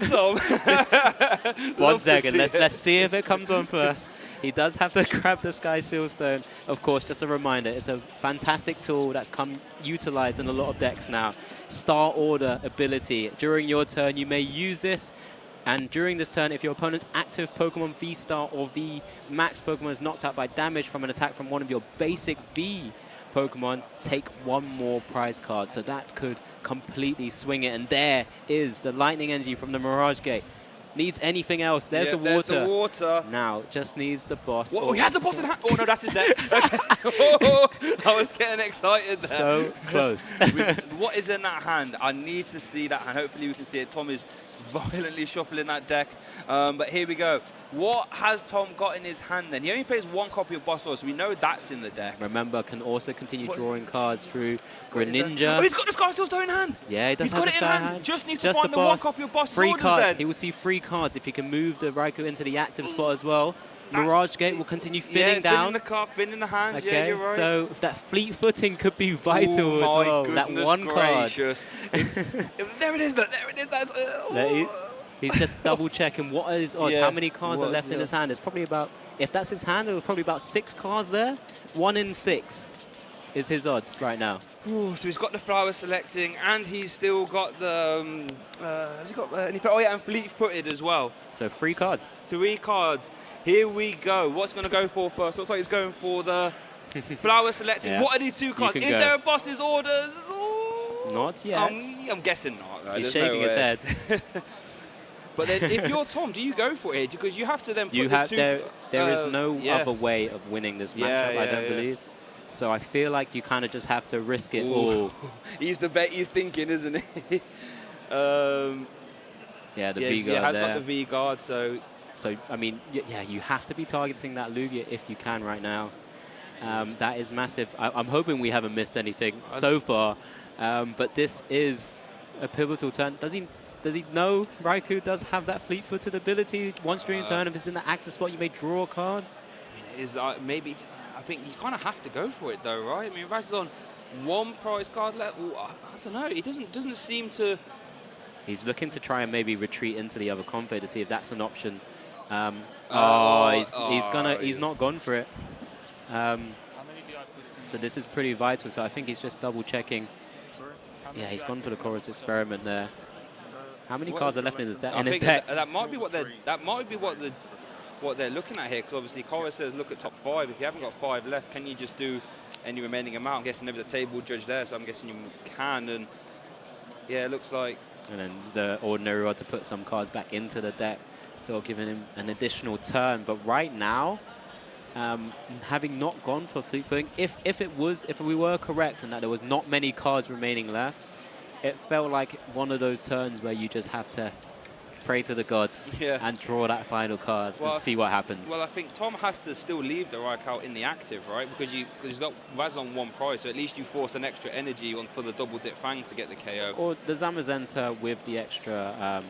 B: Tom.
A: 1 second. Let's see if it comes on first. He does have to grab the Sky Seal Stone. Of course, just a reminder, it's a fantastic tool that's come utilized in a lot of decks now. Star Order ability. During your turn, you may use this. And during this turn, if your opponent's active Pokemon V-Star or V-Max Pokemon is knocked out by damage from an attack from one of your basic V Pokemon, take one more prize card. So that could completely swing it. And there is the Lightning Energy from the Mirage Gate. Needs anything else. There's the water.
B: There's the water.
A: Now, just needs the boss.
B: He has the boss in hand. Oh, no, that's his deck. I was getting excited there.
A: So close.
B: What is in that hand? I need to see that hand. Hopefully we can see it. Tom is violently shuffling that deck. But here we go. What has Tom got in his hand then? He only plays one copy of Boss Lord, so we know that's in the deck.
A: Remember, can also continue drawing cards through Greninja.
B: Oh, he's got the Sky Steel Stone in hand.
A: Yeah, he does have the Sky in hand.
B: Just needs to find the one copy of Boss Lord then.
A: He will see 3 cards if he can move the Raikou into the active spot as well. Mirage Gate will continue thinning down.
B: Thinning the card, thinning the hand.
A: Okay,
B: yeah, you're right.
A: So that fleet footing could be vital as well. That one card.
B: There it is. Look, there it is. That's,
A: He's just double checking what are his odds, how many cards are left in his hand. It's probably about, if that's his hand, it was probably about 6 cards there. 1 in 6 is his odds right now.
B: Ooh, so he's got the flower selecting, and he's still got the, has he got any, and fleet-footed as well.
A: So 3 cards.
B: 3 cards. Here we go. What's going to go for first? Looks like he's going for the flower selecting. What are these 2 cards? Is there a boss's orders? Ooh.
A: Not yet.
B: I'm guessing not. Though.
A: He's shaking his head.
B: But then, if you're Tom, do you go for it? Because you have to then put
A: there is no other way of winning this matchup, I don't believe. So I feel like you kind of just have to risk it all.
B: He's the bet he's thinking, isn't he?
A: The V-Guard there.
B: He has got the V-Guard, so...
A: So, I mean, you have to be targeting that Lugia if you can right now. That is massive. I'm hoping we haven't missed anything so far. But this is a pivotal turn. Does he know Raikou does have that fleet-footed ability? Once during turn, if it's in the active spot, you may draw a card.
B: I mean, maybe, I think you kind of have to go for it, though, right? I mean, Raz is on 1 prize card left. I don't know. He doesn't seem to...
A: He's looking to try and maybe retreat into the other combo to see if that's an option. He's not gone for it. So this is pretty vital. So I think he's just double checking. Yeah, he's gone for the Chorus Experiment there. How many cards are left in his deck?
B: That might be what they're looking at here, because obviously Chorus says look at top 5. If you haven't got 5 left, can you just do any remaining amount? I'm guessing there was a table judge there, so I'm guessing you can. And yeah, it looks like.
A: And then the Ordinary Rod to put some cards back into the deck, sort of giving him an additional turn. But right now, having not gone for fleet footing, if we were correct and that there was not many cards remaining left, it felt like one of those turns where you just have to pray to the gods and draw that final card and see what happens.
B: Well, I think Tom has to still leave the Reich out in the active, right? Because he's got Raz on one prize, so at least you force an extra energy on for the double dip fangs to get the KO.
A: Or the Zamazenta with the extra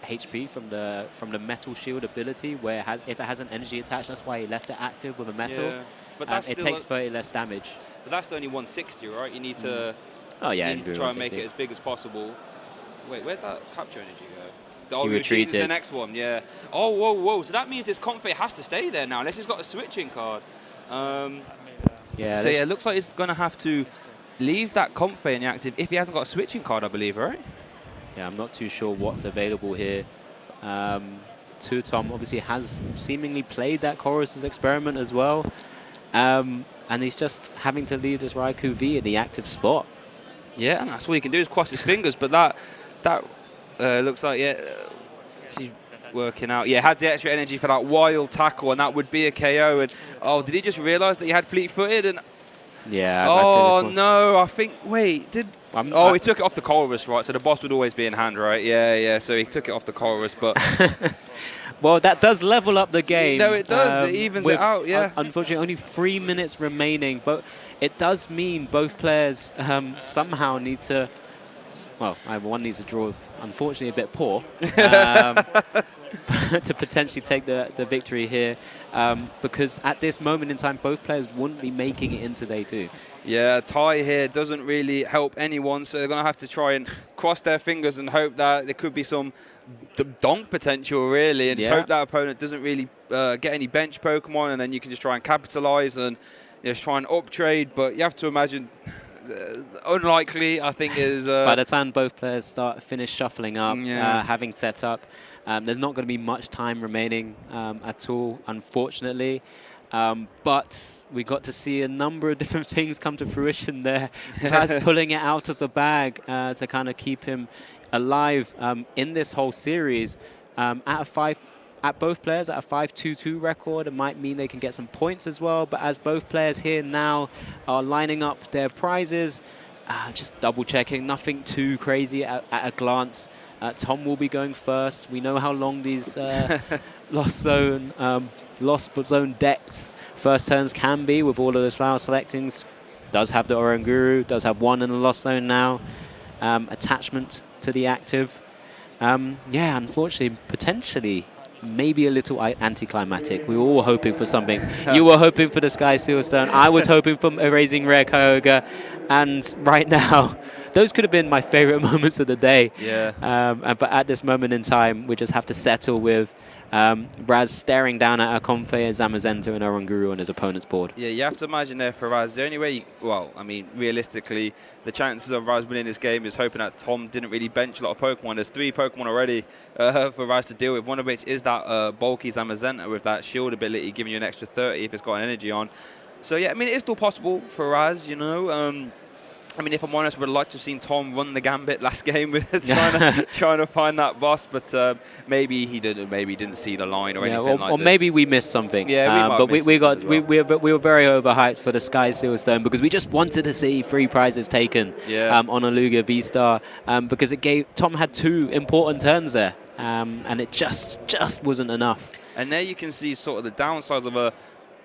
A: HP from the metal shield ability, where if it has an energy attached, that's why he left it active with a metal.
B: Yeah. But
A: it takes 30 less damage.
B: But that's only 160, right? You need to.
A: Oh yeah,
B: you need to try and make it as big as possible. Wait, where'd that capture energy go?
A: He retreated.
B: The next one, yeah. Oh, whoa. So that means this Comfey has to stay there now, unless he's got a switching card.
A: Yeah.
B: So it looks like he's going to have to leave that Comfey in the active if he hasn't got a switching card, I believe, right? Yeah,
A: I'm not too sure what's available here. Tom obviously has seemingly played that Chorus's experiment as well. And he's just having to leave this Raikou V in the active spot.
B: Yeah, and that's all he can do is cross his fingers. But that looks like, she's working out. Yeah, had the extra energy for that wild tackle, and that would be a KO. And did he just realise that he had fleet-footed? And
A: yeah.
B: Oh no, I think. Wait, he took it off the Chorus, right? So the boss would always be in hand, right? Yeah. So he took it off the Chorus, but.
A: Well, that does level up the game.
B: No, it does. It evens it out, yeah.
A: Unfortunately, only 3 minutes remaining, but it does mean both players somehow need to... Well, either one needs to draw, unfortunately, a bit poor to potentially take the victory here, because at this moment in time, both players wouldn't be making it into day 2.
B: Yeah, a tie here doesn't really help anyone, so they're going to have to try and cross their fingers and hope that there could be some donk potential, really, and just hope that opponent doesn't really get any bench Pokemon, and then you can just try and capitalize and just try and uptrade. But you have to imagine, unlikely, I think, is...
A: By the time both players finish shuffling up, having set up, there's not going to be much time remaining at all, unfortunately. But we got to see a number of different things come to fruition there. Raz pulling it out of the bag to kind of keep him alive in this whole series. At both players at a 5-2-2 record, it might mean they can get some points as well. But as both players here now are lining up their prizes, just double checking, nothing too crazy at a glance. Tom will be going first. We know how long these Lost Zone decks first turns can be with all of those flower selectings. Does have the Oranguru, does have one in the Lost Zone now. Attachment to the active. Yeah, unfortunately, potentially, maybe a little anticlimactic. We were all hoping for something. You were hoping for the Sky Sealstone. I was hoping for Erasing Rare Kyogre. And right now, those could have been my favorite moments of the day.
B: Yeah.
A: But at this moment in time, we just have to settle with Raz staring down at a Comfey, a Zamazenta, and Oranguru on his opponent's board. Yeah,
B: you have to imagine there for Raz, the only way, realistically, the chances of Raz winning this game is hoping that Tom didn't really bench a lot of Pokemon. There's 3 Pokemon already for Raz to deal with, one of which is that bulky Zamazenta with that shield ability, giving you an extra 30 if it's got an energy on. So, yeah, it is still possible for Raz, you know. If I'm honest, I would have liked to have seen Tom run the gambit last game with trying to find that boss, but maybe he didn't see the line or anything like that. Or
A: maybe we missed something.
B: Yeah,
A: but we were very overhyped for the Sky Sealstone because we just wanted to see 3 prizes taken on a Lugia V-Star because Tom had 2 important turns there, and it just wasn't enough.
B: And there you can see sort of the downsides of a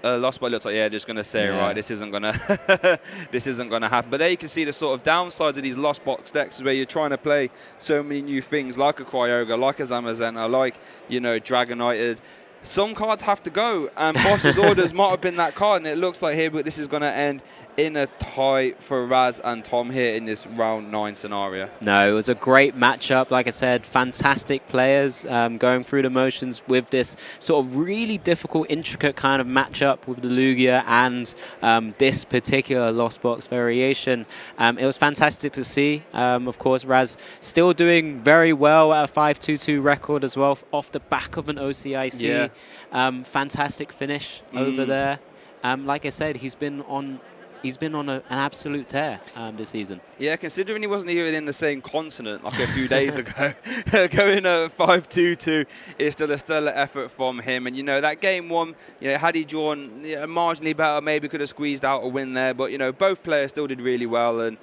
B: Lost Boy. Looks like just going to say right, this isn't gonna happen. But there you can see the sort of downsides of these Lost Box decks, where you're trying to play so many new things, like a Kyogre, like a Zamazenta, like Dragonited. Some cards have to go, and Boss's Orders might have been that card, and it looks like here, but this is going to end in a tie for Raz and Tom here in this round 9 scenario.
A: No, it was a great matchup. Like I said, fantastic players going through the motions with this sort of really difficult, intricate kind of matchup with the Lugia and this particular Lost Box variation. It was fantastic to see. Of course, Raz still doing very well at a 5-2-2 record as well, off the back of an OCIC. Fantastic finish over there. Like I said, he's been on an absolute tear this season.
B: Yeah, considering he wasn't even in the same continent like a few days ago, going at 5-2-2 is still a stellar effort from him. And that game 1, had he drawn marginally better, maybe could have squeezed out a win there. But both players still did really well, and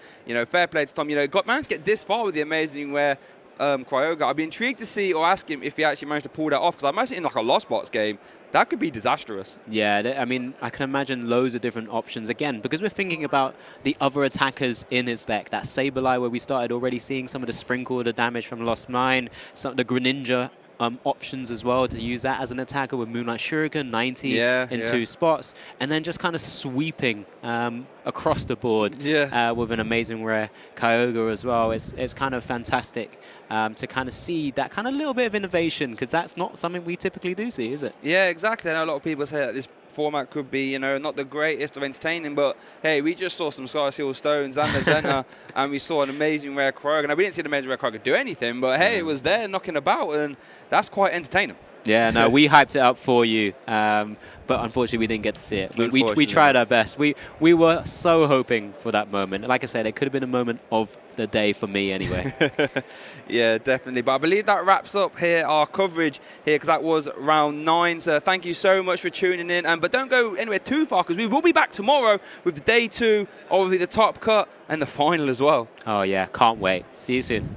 B: fair play to Tom. Managed to get this far with the amazing rare Cryoga. I'd be intrigued to see or ask him if he actually managed to pull that off, because I imagine in like a Lost Box game, that could be disastrous.
A: Yeah, I mean, I can imagine loads of different options. Again, because we're thinking about the other attackers in his deck. That Sableye, where we started already seeing some of the sprinkle, the damage from Lost Mine, some of the Greninja options as well to use that as an attacker with Moonlight Shuriken, 90 in 2 spots, and then just kind of sweeping across the board with an amazing rare Kyogre as well. It's kind of fantastic to kind of see that kind of little bit of innovation, because that's not something we typically do see, is it?
B: Yeah, exactly. I know a lot of people say that this format could be, you know, not the greatest of entertaining, but hey, we just saw some Scarfield Stones and the Zenna, and we saw an amazing rare Kroger. Now, we didn't see the amazing rare Kroger do anything, but hey, it was there knocking about, and that's quite entertaining.
A: Yeah, no, we hyped it up for you, but unfortunately we didn't get to see it. We tried our best. We were so hoping for that moment. Like I said, it could have been a moment of the day for me anyway.
B: Yeah, definitely. But I believe that wraps up here our coverage here, because that was round 9. So thank you so much for tuning in. But don't go anywhere too far, because we will be back tomorrow with the day 2, obviously the top cut and the final as well.
A: Oh yeah, can't wait. See you soon.